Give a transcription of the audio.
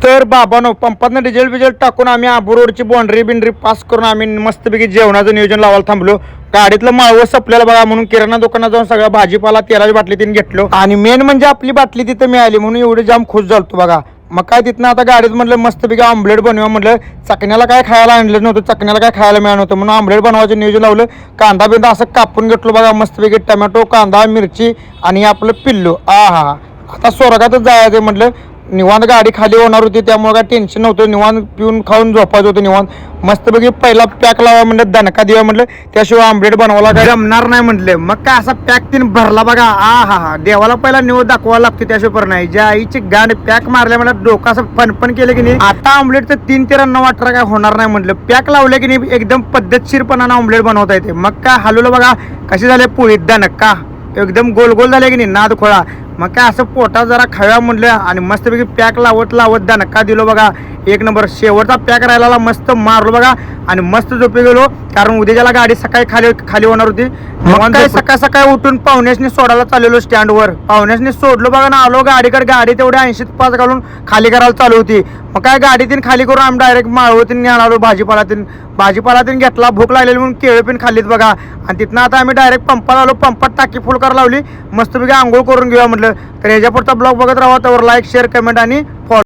तर बाबांनो पंपातनं डिझेल टाकून आम्ही आबू रोडची बाउंड्री बिंड्री पास करून आम्ही मस्तपैकी जेवणाचं नियोजन लावायला थांबलो. गाडीतलं माळवं सपल्याला बघा म्हणून किराणा दुकानात जाऊन सगळा भाजीपाला तेलाची बाटली तीन घेतलो आणि मेन म्हणजे आपली बाटली तिथं मिळाली म्हणून एवढे जाम खुश झालतो बघा. मग काय तिथनं आता गाडीत म्हटलं मस्तपैकी ऑमलेट बनवा म्हटलं. चकण्याला काय खायला आणलं नव्हतं, चकण्याला काय खायला मिळालं नव्हतं म्हणून ऑमलेट बनवायचं नियोजन लावलं. कांदा बिंदा असं कापून घेतलो बघा मस्तपैकी, टमॅटो कांदा मिरची आणि आपलं पिल्लू. हा आता स्वर्गातच जायचं म्हटलं. निवांत गाडी खाली होणार होती त्यामुळे काय टेन्शन नव्हतं. निवांत पिऊन खाऊन झोपायचं होतं निवांत. मस्तपैकी पहिला पॅक लावा म्हटलं, दणका देवा म्हटलं, त्याशिवाय आमलेट बनवायला काय जमणार नाही म्हटलं. मग काय असा पॅक तीन भरला बघा. हा देवाला पहिला निवड दाखवायला लागते त्याशिवाय पर नाही. ज्या आईची गाडी पॅक मारल्या मला डोकं असं फनफन केलं की नाही. आता ऑमलेटचं 3 ते 9 अठरा काय होणार नाही म्हटलं. पॅक लावलं की नाही एकदम पद्धतशीरपणानं ऑमलेट बनवता येते. मग काय हलवलं बघा कसे झाले पोळी दणका एकदम गोल गोल झाले की नाही नाद खोळा. मग काय असं पोटात जरा खाव्या म्हटलं आणि मस्तपैकी पॅक लावत दणका दिलो बघा. एक नंबर शेवटचा पॅक राहिला मस्त मारलो बघा आणि मस्त झोपी गेलो. कारण उद्याच्याला गाडी सकाळी खाली होणार होती. मग काय सकाळी उठून पाहुण्यासनी सोडायला चाललेलो स्टँडवर. पाहुण्यासनी सोडलो बघा ना आलो गाडीकडे. गाडी तेवढी 80 पास घालून खाली करायला चालू होती. मग काय गाडीतीन खाली करून आम्ही डायरेक्ट माळवतीन आलो. भाजीपाला घेतला. भूक लागलेली म्हणून केळं पिन खाल्लीत बघा. आणि तिथनं आता आम्ही डायरेक्ट पंपाला आलो. पंपात टाकी फुल करायला लावली. मस्तपैकी आंघोळ करून घेऊया म्हटलं. तर ह्याच्या पुढचा ब्लॉग बघत राहा. त्यावर लाईक शेअर कमेंट आणि फॉलो.